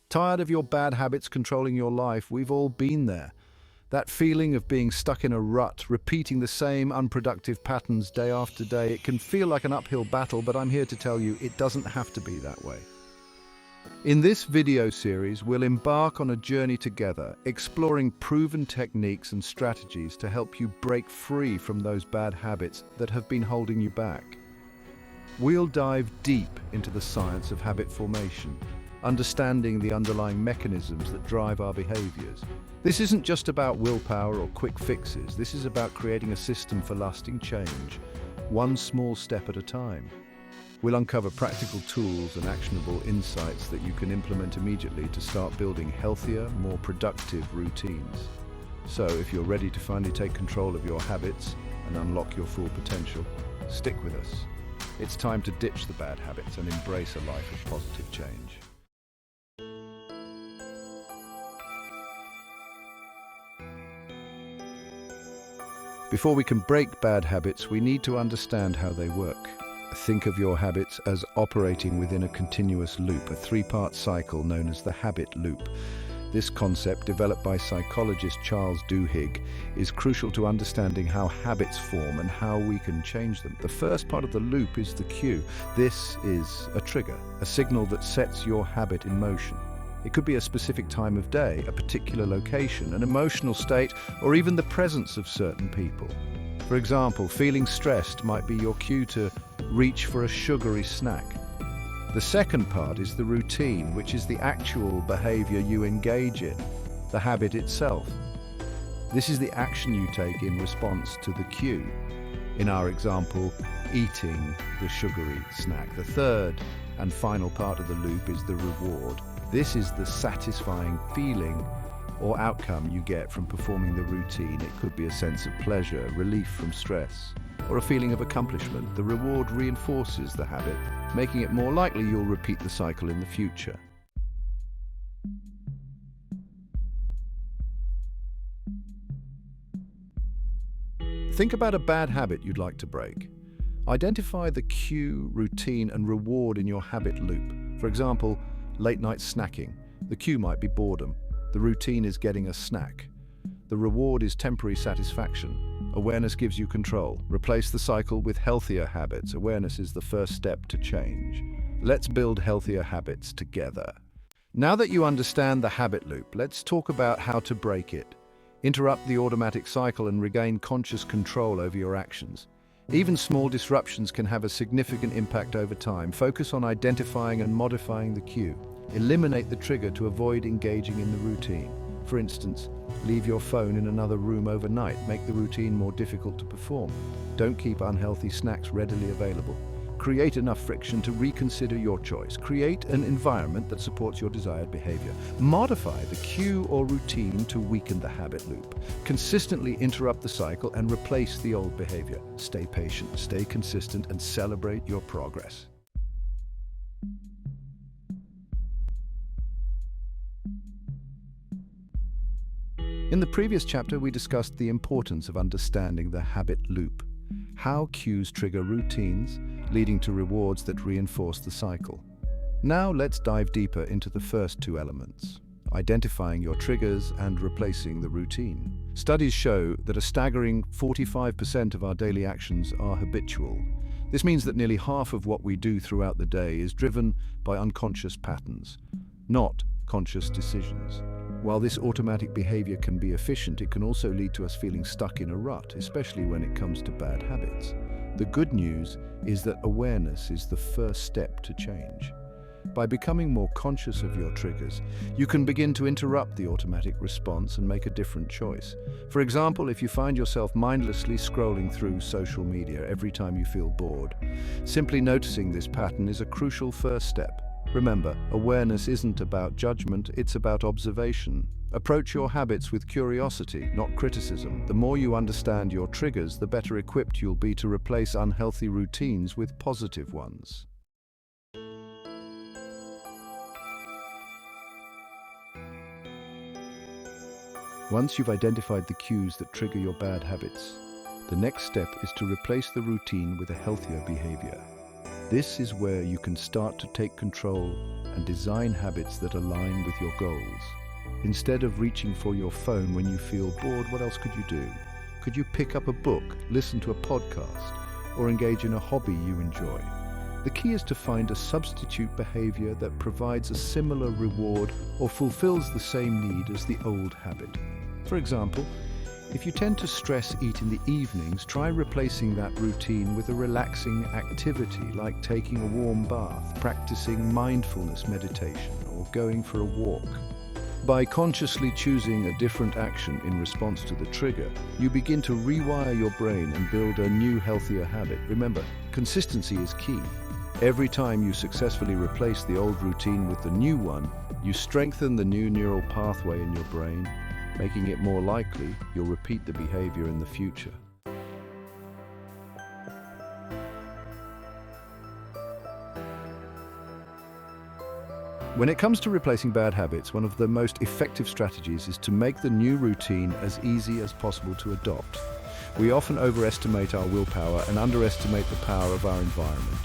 Tired of your bad habits controlling your life? We've all been there. That feeling of being stuck in a rut, repeating the same unproductive patterns day after day, it can feel like an uphill battle, but I'm here to tell you it doesn't have to be that way. In this video series, we'll embark on a journey together, exploring proven techniques and strategies to help you break free from those bad habits that have been holding you back. We'll dive deep into the science of habit formation, understanding the underlying mechanisms that drive our behaviors. This isn't just about willpower or quick fixes. This is about creating a system for lasting change, one small step at a time. We'll uncover practical tools and actionable insights that you can implement immediately to start building healthier, more productive routines. So, if you're ready to finally take control of your habits and unlock your full potential, stick with us. It's time to ditch the bad habits and embrace a life of positive change. Before we can break bad habits, we need to understand how they work. Think of your habits as operating within a continuous loop, a three-part cycle known as the habit loop. This concept, developed by psychologist Charles Duhigg, is crucial to understanding how habits form and how we can change them. The first part of the loop is the cue. This is a trigger, a signal that sets your habit in motion. It could be a specific time of day, a particular location, an emotional state, or even the presence of certain people. For example, feeling stressed might be your cue to reach for a sugary snack. The second part is the routine, which is the actual behavior you engage in, the habit itself. This is the action you take in response to the cue. In our example, eating the sugary snack. The third and final part of the loop is the reward. This is the satisfying feeling or outcome you get from performing the routine. It could be a sense of pleasure, relief from stress, or a feeling of accomplishment. The reward reinforces the habit, making it more likely you'll repeat the cycle in the future. Think about a bad habit you'd like to break. Identify the cue, routine, and reward in your habit loop. For example, late night snacking. The cue might be boredom. The routine is getting a snack. The reward is temporary satisfaction. Awareness gives you control. Replace the cycle with healthier habits. Awareness is the first step to change. Let's build healthier habits together. Now that you understand the habit loop, let's talk about how to break it. Interrupt the automatic cycle and regain conscious control over your actions. Even small disruptions can have a significant impact over time. Focus on identifying and modifying the cue. Eliminate the trigger to avoid engaging in the routine. For instance, leave your phone in another room overnight. Make the routine more difficult to perform. Don't keep unhealthy snacks readily available. Create enough friction to reconsider your choice. Create an environment that supports your desired behavior. Modify the cue or routine to weaken the habit loop. Consistently interrupt the cycle and replace the old behavior. Stay patient, stay consistent, and celebrate your progress. In the previous chapter, we discussed the importance of understanding the habit loop, how cues trigger routines, leading to rewards that reinforce the cycle. Now let's dive deeper into the first two elements, identifying your triggers and replacing the routine. Studies show that a staggering 45% of our daily actions are habitual. This means that nearly half of what we do throughout the day is driven by unconscious patterns, not conscious decisions. While this automatic behavior can be efficient, it can also lead to us feeling stuck in a rut, especially when it comes to bad habits. The good news is that awareness is the first step to change. By becoming more conscious of your triggers, you can begin to interrupt the automatic response and make a different choice. For example, if you find yourself mindlessly scrolling through social media every time you feel bored, simply noticing this pattern is a crucial first step. Remember, awareness isn't about judgment, it's about observation. Approach your habits with curiosity, not criticism. The more you understand your triggers, the better equipped you'll be to replace unhealthy routines with positive ones. Once you've identified the cues that trigger your bad habits, the next step is to replace the routine with a healthier behavior. This is where you can start to take control and design habits that align with your goals. Instead of reaching for your phone when you feel bored, what else could you do? Could you pick up a book, listen to a podcast, or engage in a hobby you enjoy? The key is to find a substitute behavior that provides a similar reward or fulfills the same need as the old habit. For example, if you tend to stress eat in the evenings, try replacing that routine with a relaxing activity like taking a warm bath, practicing mindfulness meditation, or going for a walk. By consciously choosing a different action in response to the trigger, you begin to rewire your brain and build a new, healthier habit. Remember, consistency is key. Every time you successfully replace the old routine with the new one, you strengthen the new neural pathway in your brain, making it more likely you'll repeat the behavior in the future. When it comes to replacing bad habits, one of the most effective strategies is to make the new routine as easy as possible to adopt. We often overestimate our willpower and underestimate the power of our environment.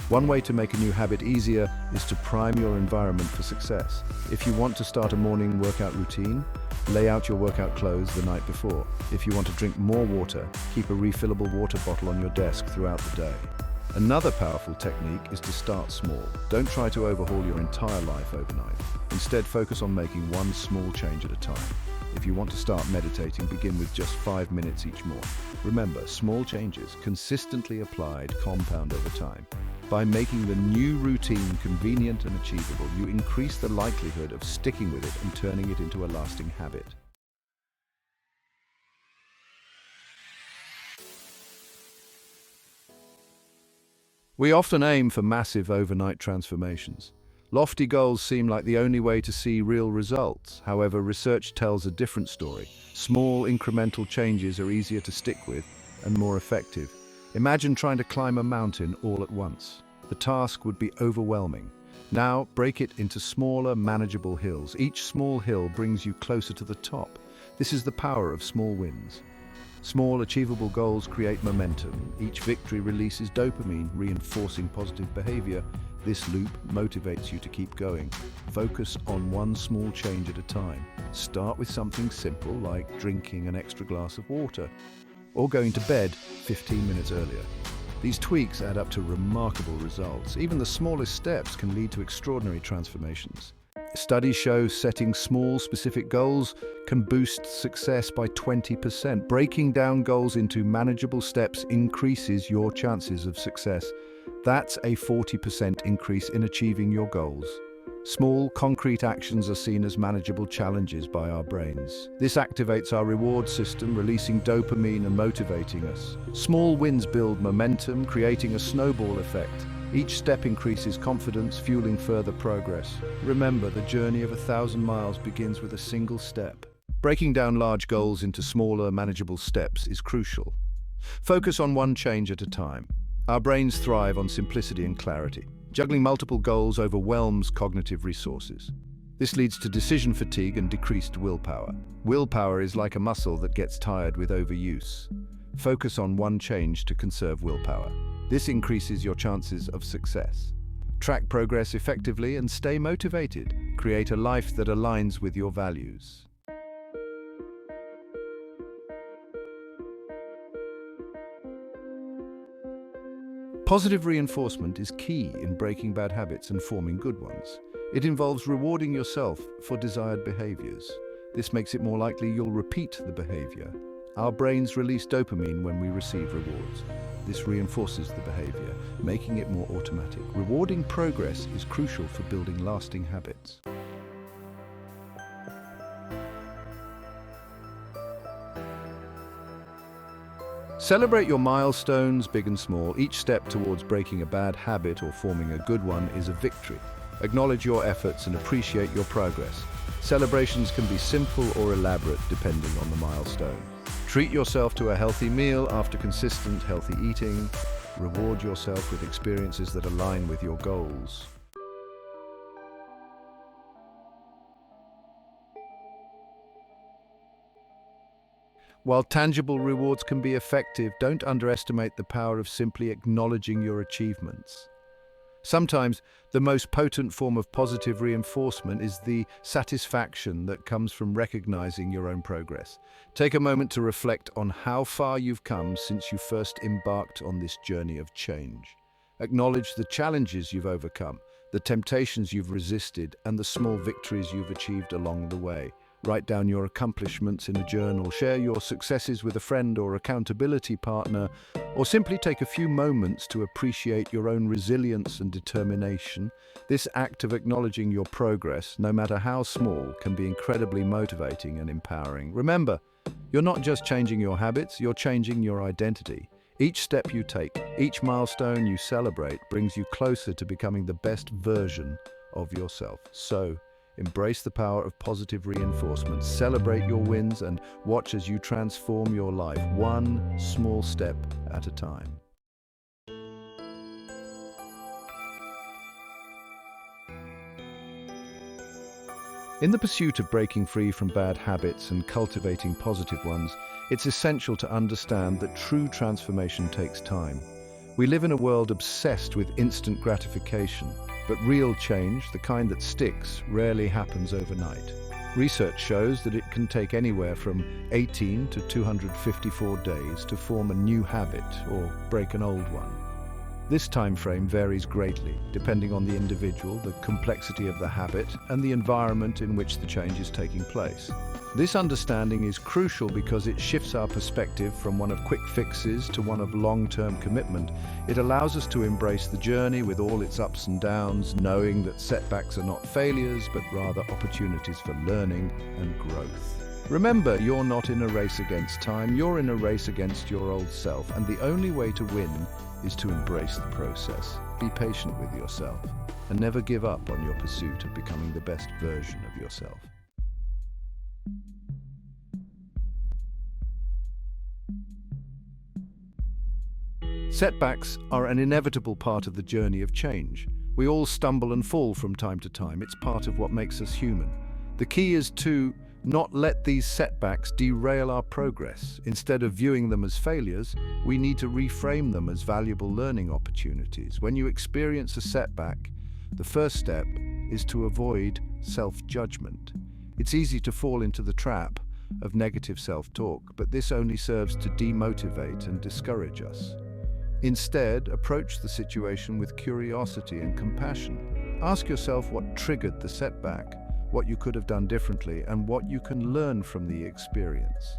One way to make a new habit easier is to prime your environment for success. If you want to start a morning workout routine, lay out your workout clothes the night before. If you want to drink more water, keep a refillable water bottle on your desk throughout the day. Another powerful technique is to start small. Don't try to overhaul your entire life overnight. Instead, focus on making one small change at a time. If you want to start meditating, begin with just 5 minutes each morning. Remember, small changes, consistently applied, compound over time. By making the new routine convenient and achievable, you increase the likelihood of sticking with it and turning it into a lasting habit. We often aim for massive overnight transformations. Lofty goals seem like the only way to see real results. However, research tells a different story. Small, incremental changes are easier to stick with and more effective. Imagine trying to climb a mountain all at once. The task would be overwhelming. Now, break it into smaller, manageable hills. Each small hill brings you closer to the top. This is the power of small wins. Small, achievable goals create momentum. Each victory releases dopamine, reinforcing positive behavior. This loop motivates you to keep going. Focus on one small change at a time. Start with something simple like drinking an extra glass of water or going to bed 15 minutes earlier. These tweaks add up to remarkable results. Even the smallest steps can lead to extraordinary transformations. Studies show setting small, specific goals can boost success by 20%. Breaking down goals into manageable steps increases your chances of success. That's a 40% increase in achieving your goals. Small, concrete actions are seen as manageable challenges by our brains. This activates our reward system, releasing dopamine and motivating us. Small wins build momentum, creating a snowball effect. Each step increases confidence, fueling further progress. Remember, the journey of 1,000 miles begins with a single step. Breaking down large goals into smaller, manageable steps is crucial. Focus on one change at a time. Our brains thrive on simplicity and clarity. Juggling multiple goals overwhelms cognitive resources. This leads to decision fatigue and decreased willpower. Willpower is like a muscle that gets tired with overuse. Focus on one change to conserve willpower. This increases your chances of success. Track progress effectively and stay motivated. Create a life that aligns with your values. Positive reinforcement is key in breaking bad habits and forming good ones. It involves rewarding yourself for desired behaviors. This makes it more likely you'll repeat the behavior. Our brains release dopamine when we receive rewards. This reinforces the behavior, making it more automatic. Rewarding progress is crucial for building lasting habits. Celebrate your milestones, big and small. Each step towards breaking a bad habit or forming a good one is a victory. Acknowledge your efforts and appreciate your progress. Celebrations can be simple or elaborate depending on the milestone. Treat yourself to a healthy meal after consistent, healthy eating. Reward yourself with experiences that align with your goals. While tangible rewards can be effective, don't underestimate the power of simply acknowledging your achievements. Sometimes the most potent form of positive reinforcement is the satisfaction that comes from recognizing your own progress. Take a moment to reflect on how far you've come since you first embarked on this journey of change. Acknowledge the challenges you've overcome, the temptations you've resisted, and the small victories you've achieved along the way. Write down your accomplishments in a journal, share your successes with a friend or accountability partner, or simply take a few moments to appreciate your own resilience and determination. This act of acknowledging your progress, no matter how small, can be incredibly motivating and empowering. Remember, you're not just changing your habits, you're changing your identity. Each step you take, each milestone you celebrate brings you closer to becoming the best version of yourself. So, embrace the power of positive reinforcement, celebrate your wins, and watch as you transform your life, one small step at a time. In the pursuit of breaking free from bad habits and cultivating positive ones, it's essential to understand that true transformation takes time. We live in a world obsessed with instant gratification, but real change, the kind that sticks, rarely happens overnight. Research shows that it can take anywhere from 18 to 254 days to form a new habit or break an old one. This time frame varies greatly, depending on the individual, the complexity of the habit, and the environment in which the change is taking place. This understanding is crucial because it shifts our perspective from one of quick fixes to one of long-term commitment. It allows us to embrace the journey with all its ups and downs, knowing that setbacks are not failures, but rather opportunities for learning and growth. Remember, you're not in a race against time, you're in a race against your old self, and the only way to win is to embrace the process. Be patient with yourself, and never give up on your pursuit of becoming the best version of yourself. Setbacks are an inevitable part of the journey of change. We all stumble and fall from time to time. It's part of what makes us human. The key is to not let these setbacks derail our progress. Instead of viewing them as failures, we need to reframe them as valuable learning opportunities. When you experience a setback, the first step is to avoid self-judgment. It's easy to fall into the trap of negative self-talk, but this only serves to demotivate and discourage us. Instead, approach the situation with curiosity and compassion. Ask yourself what triggered the setback, what you could have done differently, and what you can learn from the experience.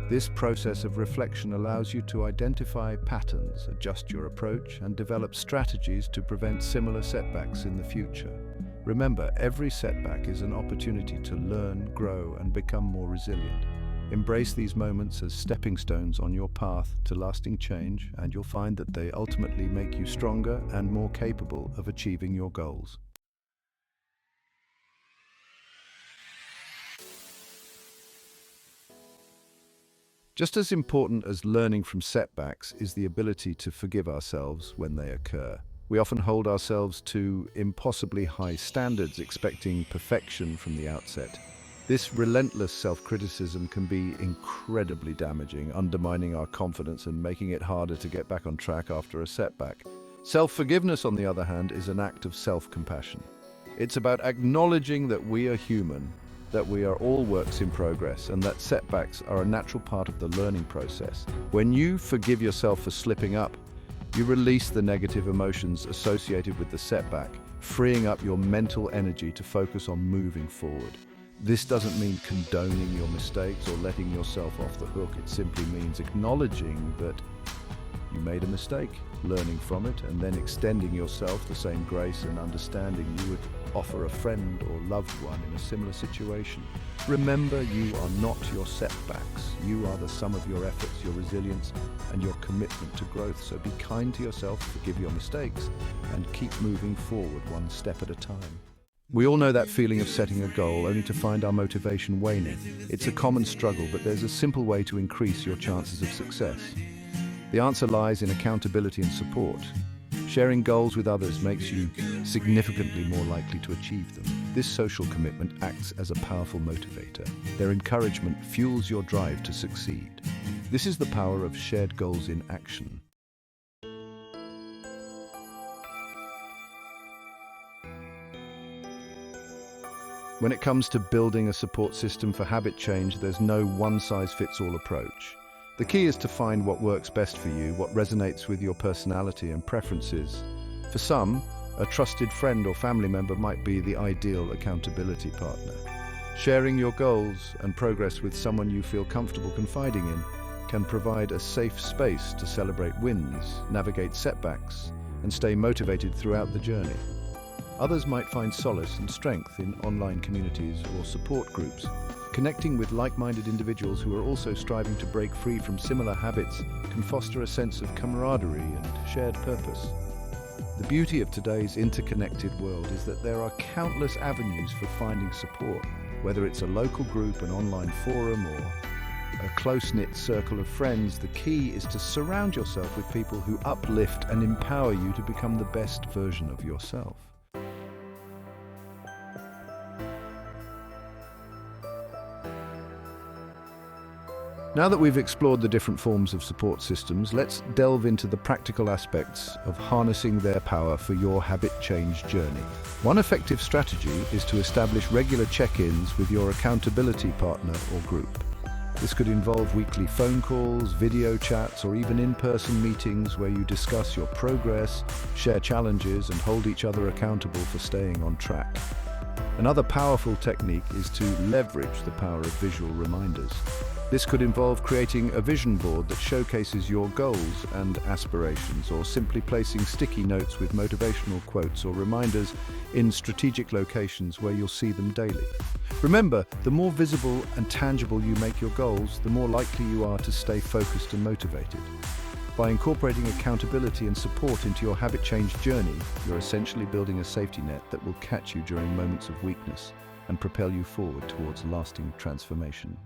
This process of reflection allows you to identify patterns, adjust your approach, and develop strategies to prevent similar setbacks in the future. Remember, every setback is an opportunity to learn, grow, and become more resilient. Embrace these moments as stepping stones on your path to lasting change, and you'll find that they ultimately make you stronger and more capable of achieving your goals. Just as important as learning from setbacks is the ability to forgive ourselves when they occur. We often hold ourselves to impossibly high standards, expecting perfection from the outset. This relentless self-criticism can be incredibly damaging, undermining our confidence and making it harder to get back on track after a setback. Self-forgiveness, on the other hand, is an act of self-compassion. It's about acknowledging that we are human, that we are all works in progress, and that setbacks are a natural part of the learning process. When you forgive yourself for slipping up, you release the negative emotions associated with the setback, freeing up your mental energy to focus on moving forward. This doesn't mean condoning your mistakes or letting yourself off the hook. It simply means acknowledging that you made a mistake, learning from it, and then extending yourself the same grace and understanding you would offer a friend or loved one in a similar situation. Remember, you are not your setbacks. You are the sum of your efforts, your resilience, and your commitment to growth. So be kind to yourself, forgive your mistakes, and keep moving forward one step at a time. We all know that feeling of setting a goal only to find our motivation waning. It's a common struggle, but there's a simple way to increase your chances of success. The answer lies in accountability and support. Sharing goals with others makes you significantly more likely to achieve them. This social commitment acts as a powerful motivator. Their encouragement fuels your drive to succeed. This is the power of shared goals in action. When it comes to building a support system for habit change, there's no one-size-fits-all approach. The key is to find what works best for you, what resonates with your personality and preferences. For some, a trusted friend or family member might be the ideal accountability partner. Sharing your goals and progress with someone you feel comfortable confiding in can provide a safe space to celebrate wins, navigate setbacks, and stay motivated throughout the journey. Others might find solace and strength in online communities or support groups. Connecting with like-minded individuals who are also striving to break free from similar habits can foster a sense of camaraderie and shared purpose. The beauty of today's interconnected world is that there are countless avenues for finding support, whether it's a local group, an online forum, or a close-knit circle of friends. The key is to surround yourself with people who uplift and empower you to become the best version of yourself. Now that we've explored the different forms of support systems, let's delve into the practical aspects of harnessing their power for your habit change journey. One effective strategy is to establish regular check-ins with your accountability partner or group. This could involve weekly phone calls, video chats, or even in-person meetings where you discuss your progress, share challenges, and hold each other accountable for staying on track. Another powerful technique is to leverage the power of visual reminders. This could involve creating a vision board that showcases your goals and aspirations, or simply placing sticky notes with motivational quotes or reminders in strategic locations where you'll see them daily. Remember, the more visible and tangible you make your goals, the more likely you are to stay focused and motivated. By incorporating accountability and support into your habit change journey, you're essentially building a safety net that will catch you during moments of weakness and propel you forward towards lasting transformation.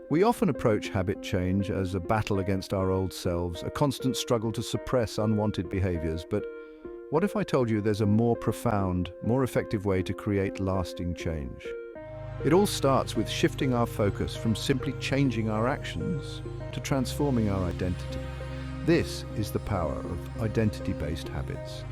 We often approach habit change as a battle against our old selves, a constant struggle to suppress unwanted behaviors. But what if I told you there's a more profound, more effective way to create lasting change? It all starts with shifting our focus from simply changing our actions to transforming our identity. This is the power of identity-based habits.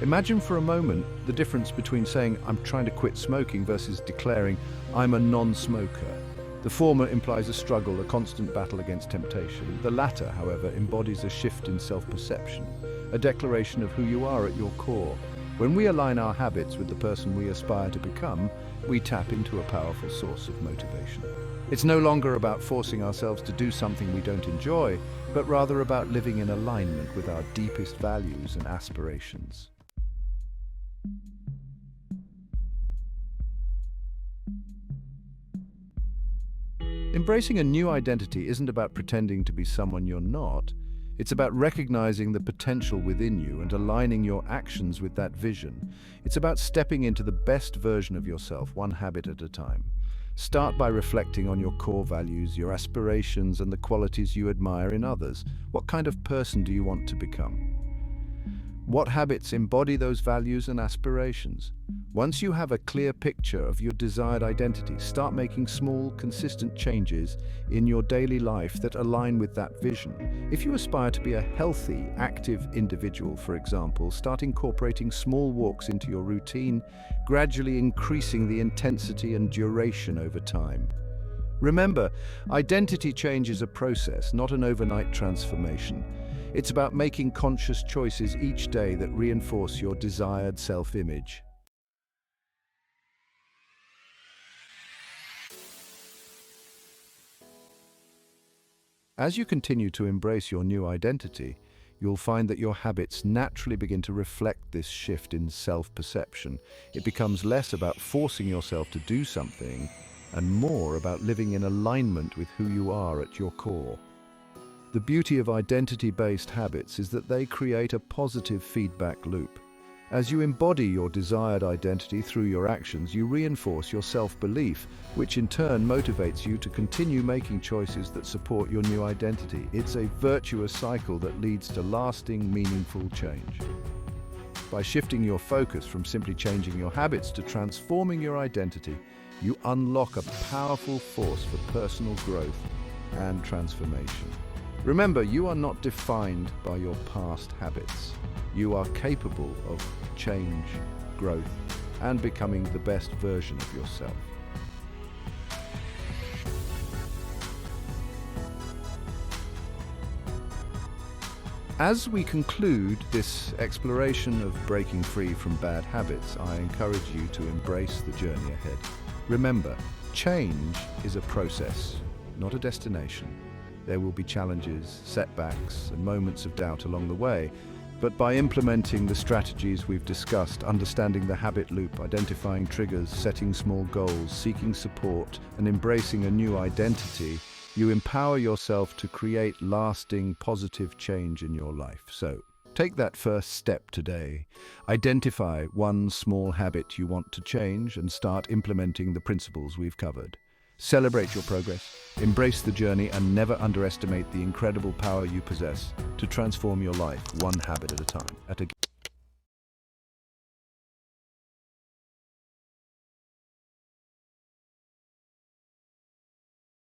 Imagine for a moment the difference between saying, "I'm trying to quit smoking," versus declaring, "I'm a non-smoker." The former implies a struggle, a constant battle against temptation. The latter, however, embodies a shift in self-perception, a declaration of who you are at your core. When we align our habits with the person we aspire to become, we tap into a powerful source of motivation. It's no longer about forcing ourselves to do something we don't enjoy, but rather about living in alignment with our deepest values and aspirations. Embracing a new identity isn't about pretending to be someone you're not. It's about recognizing the potential within you and aligning your actions with that vision. It's about stepping into the best version of yourself, one habit at a time. Start by reflecting on your core values, your aspirations, and the qualities you admire in others. What kind of person do you want to become? What habits embody those values and aspirations? Once you have a clear picture of your desired identity, start making small, consistent changes in your daily life that align with that vision. If you aspire to be a healthy, active individual, for example, start incorporating small walks into your routine, gradually increasing the intensity and duration over time. Remember, identity change is a process, not an overnight transformation. It's about making conscious choices each day that reinforce your desired self-image. As you continue to embrace your new identity, you'll find that your habits naturally begin to reflect this shift in self-perception. It becomes less about forcing yourself to do something and more about living in alignment with who you are at your core. The beauty of identity-based habits is that they create a positive feedback loop. As you embody your desired identity through your actions, you reinforce your self-belief, which in turn motivates you to continue making choices that support your new identity. It's a virtuous cycle that leads to lasting, meaningful change. By shifting your focus from simply changing your habits to transforming your identity, you unlock a powerful force for personal growth and transformation. Remember, you are not defined by your past habits. You are capable of change, growth, and becoming the best version of yourself. As we conclude this exploration of breaking free from bad habits, I encourage you to embrace the journey ahead. Remember, change is a process, not a destination. There will be challenges, setbacks, and moments of doubt along the way. But by implementing the strategies we've discussed, understanding the habit loop, identifying triggers, setting small goals, seeking support, and embracing a new identity, you empower yourself to create lasting, positive change in your life. So, take that first step today. Identify one small habit you want to change and start implementing the principles we've covered. Celebrate your progress, embrace the journey, and never underestimate the incredible power you possess to transform your life one habit at a time.